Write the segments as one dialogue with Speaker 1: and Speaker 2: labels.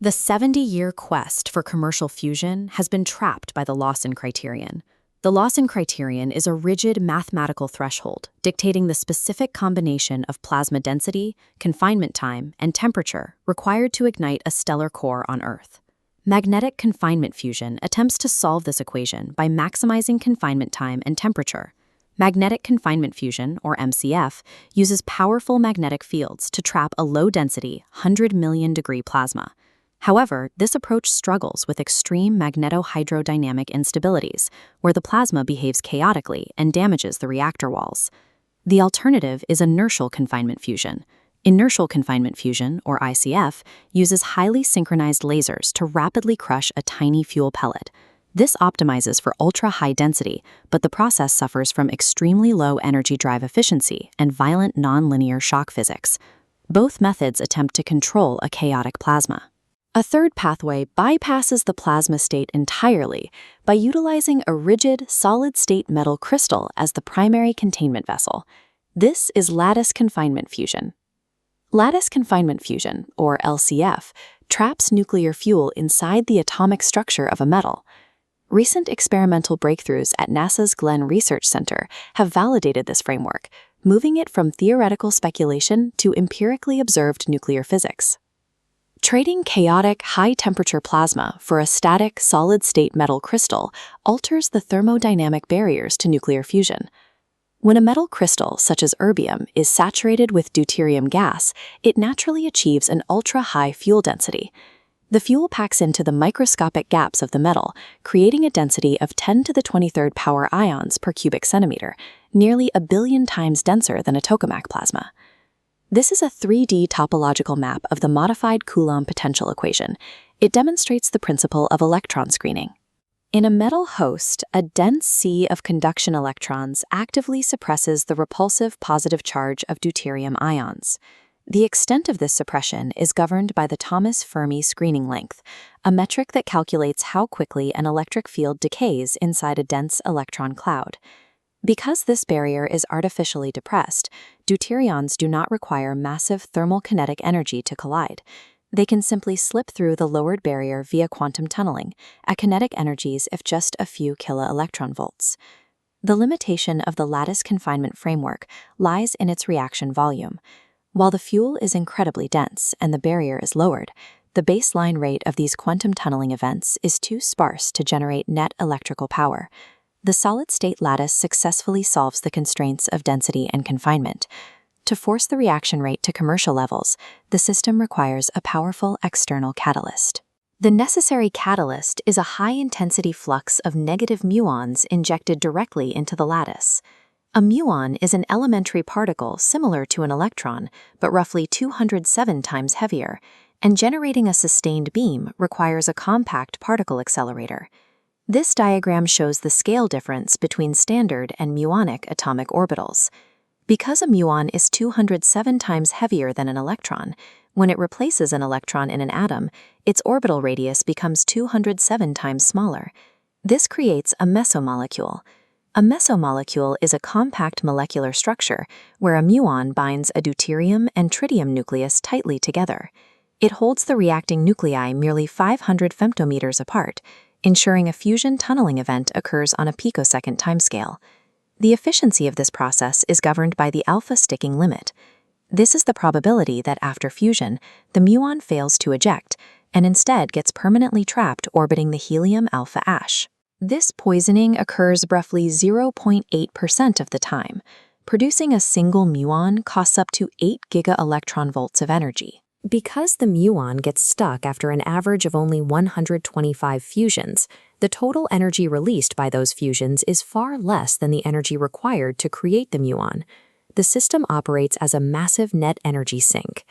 Speaker 1: The 70-year quest for commercial fusion has been trapped by the Lawson criterion. The Lawson criterion is a rigid mathematical threshold dictating the specific combination of plasma density, confinement time, and temperature required to ignite a stellar core on Earth. Magnetic confinement fusion attempts to solve this equation by maximizing confinement time and temperature. Magnetic confinement fusion, or MCF, uses powerful magnetic fields to trap a low-density, 100 million degree plasma. However, this approach struggles with extreme magnetohydrodynamic instabilities, where the plasma behaves chaotically and damages the reactor walls. The alternative is inertial confinement fusion. Inertial confinement fusion, or ICF, uses highly synchronized lasers to rapidly crush a tiny fuel pellet. This optimizes for ultra-high density, but the process suffers from extremely low energy drive efficiency and violent nonlinear shock physics. Both methods attempt to control a chaotic plasma. A third pathway bypasses the plasma state entirely by utilizing a rigid, solid-state metal crystal as the primary containment vessel. This is lattice confinement fusion. Lattice confinement fusion, or LCF, traps nuclear fuel inside the atomic structure of a metal. Recent experimental breakthroughs at NASA's Glenn Research Center have validated this framework, moving it from theoretical speculation to empirically observed nuclear physics. Trading chaotic, high-temperature plasma for a static, solid-state metal crystal alters the thermodynamic barriers to nuclear fusion. When a metal crystal, such as erbium, is saturated with deuterium gas, it naturally achieves an ultra-high fuel density. The fuel packs into the microscopic gaps of the metal, creating a density of 10 to the 23rd power ions per cubic centimeter, nearly a billion times denser than a tokamak plasma. This is a 3D topological map of the modified Coulomb potential equation. It demonstrates the principle of electron screening. In a metal host, a dense sea of conduction electrons actively suppresses the repulsive positive charge of deuterium ions. The extent of this suppression is governed by the Thomas Fermi screening length, a metric that calculates how quickly an electric field decays inside a dense electron cloud. Because this barrier is artificially depressed, deuterions do not require massive thermal kinetic energy to collide. They can simply slip through the lowered barrier via quantum tunneling at kinetic energies of just a few kiloelectronvolts. The limitation of the lattice confinement framework lies in its reaction volume. While the fuel is incredibly dense and the barrier is lowered, the baseline rate of these quantum tunneling events is too sparse to generate net electrical power. The solid-state lattice successfully solves the constraints of density and confinement. To force the reaction rate to commercial levels, the system requires a powerful external catalyst. The necessary catalyst is a high-intensity flux of negative muons injected directly into the lattice. A muon is an elementary particle similar to an electron, but roughly 207 times heavier, and generating a sustained beam requires a compact particle accelerator. This diagram shows the scale difference between standard and muonic atomic orbitals. Because a muon is 207 times heavier than an electron, when it replaces an electron in an atom, its orbital radius becomes 207 times smaller. This creates a mesomolecule. A mesomolecule is a compact molecular structure where a muon binds a deuterium and tritium nucleus tightly together. It holds the reacting nuclei merely 500 femtometers apart, ensuring a fusion tunneling event occurs on a picosecond timescale. The efficiency of this process is governed by the alpha sticking limit. This is the probability that after fusion, the muon fails to eject and instead gets permanently trapped orbiting the helium alpha ash. This poisoning occurs roughly 0.8% of the time. Producing a single muon costs up to 8 gigaelectronvolts of energy. Because the muon gets stuck after an average of only 125 fusions, the total energy released by those fusions is far less than the energy required to create the muon. The system operates as a massive net energy sink.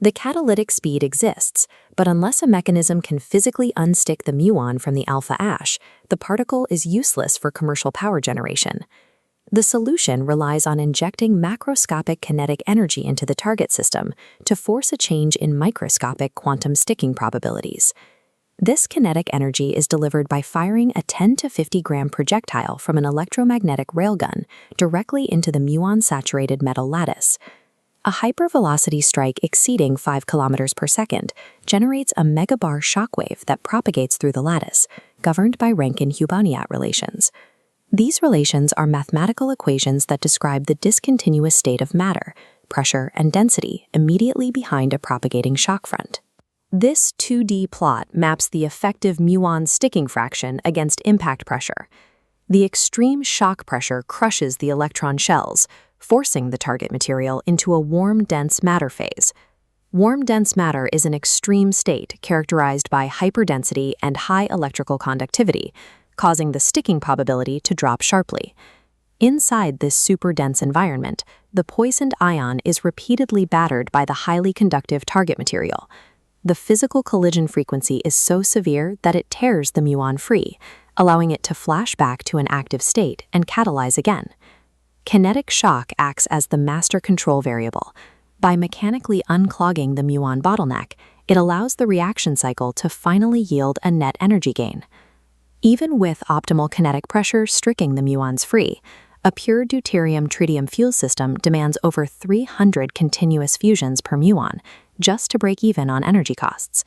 Speaker 1: The catalytic speed exists, but unless a mechanism can physically unstick the muon from the alpha ash, the particle is useless for commercial power generation. The solution relies on injecting macroscopic kinetic energy into the target system to force a change in microscopic quantum sticking probabilities. This kinetic energy is delivered by firing a 10 to 50 gram projectile from an electromagnetic railgun directly into the muon-saturated metal lattice. A hypervelocity strike exceeding 5 kilometers per second generates a megabar shockwave that propagates through the lattice, governed by Rankine-Hubaniat relations. These relations are mathematical equations that describe the discontinuous state of matter, pressure, and density immediately behind a propagating shock front. This 2D plot maps the effective muon sticking fraction against impact pressure. The extreme shock pressure crushes the electron shells, forcing the target material into a warm, dense matter phase. Warm, dense matter is an extreme state characterized by hyperdensity and high electrical conductivity, causing the sticking probability to drop sharply. Inside this super-dense environment, the poisoned ion is repeatedly battered by the highly conductive target material. The physical collision frequency is so severe that it tears the muon free, allowing it to flash back to an active state and catalyze again. Kinetic shock acts as the master control variable. By mechanically unclogging the muon bottleneck, it allows the reaction cycle to finally yield a net energy gain. Even with optimal kinetic pressure striking the muons free, a pure deuterium-tritium fuel system demands over 300 continuous fusions per muon just to break even on energy costs.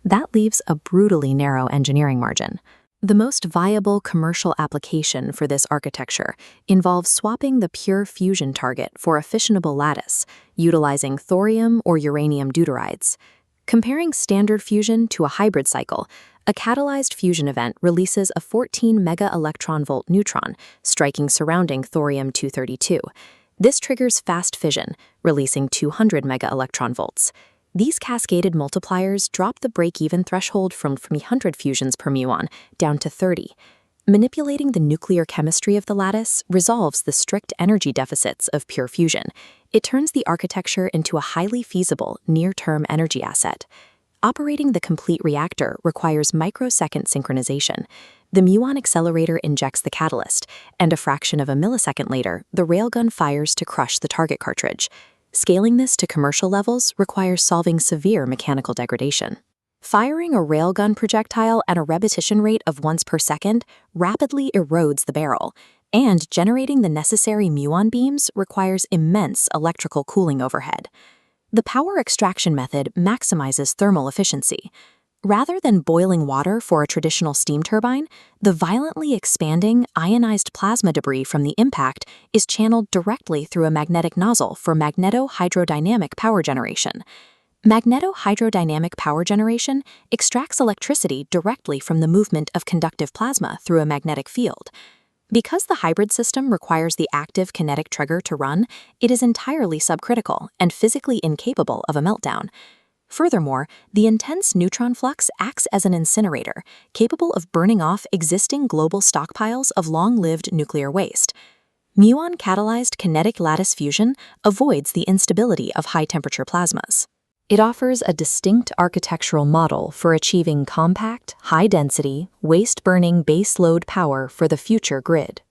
Speaker 1: That leaves a brutally narrow engineering margin. The most viable commercial application for this architecture involves swapping the pure fusion target for a fissionable lattice, utilizing thorium or uranium deuterides. Comparing standard fusion to a hybrid cycle, a catalyzed fusion event releases a 14 mega-electron-volt neutron, striking surrounding thorium-232. This triggers fast fission, releasing 200 mega-electron-volts. These cascaded multipliers drop the break-even threshold from 300 fusions per muon down to 30. Manipulating the nuclear chemistry of the lattice resolves the strict energy deficits of pure fusion. It turns the architecture into a highly feasible, near-term energy asset. Operating the complete reactor requires microsecond synchronization. The muon accelerator injects the catalyst, and a fraction of a millisecond later, the railgun fires to crush the target cartridge. Scaling this to commercial levels requires solving severe mechanical degradation. Firing a railgun projectile at a repetition rate of once per second rapidly erodes the barrel, and generating the necessary muon beams requires immense electrical cooling overhead. The power extraction method maximizes thermal efficiency. Rather than boiling water for a traditional steam turbine, the violently expanding, ionized plasma debris from the impact is channeled directly through a magnetic nozzle for magneto-hydrodynamic power generation. Magneto-hydrodynamic power generation extracts electricity directly from the movement of conductive plasma through a magnetic field. Because the hybrid system requires the active kinetic trigger to run, it is entirely subcritical and physically incapable of a meltdown. Furthermore, the intense neutron flux acts as an incinerator, capable of burning off existing global stockpiles of long-lived nuclear waste. Muon-Catalyzed kinetic lattice fusion avoids the instability of high-temperature plasmas. It offers a distinct architectural model for achieving compact, high-density, waste-burning baseload power for the future grid.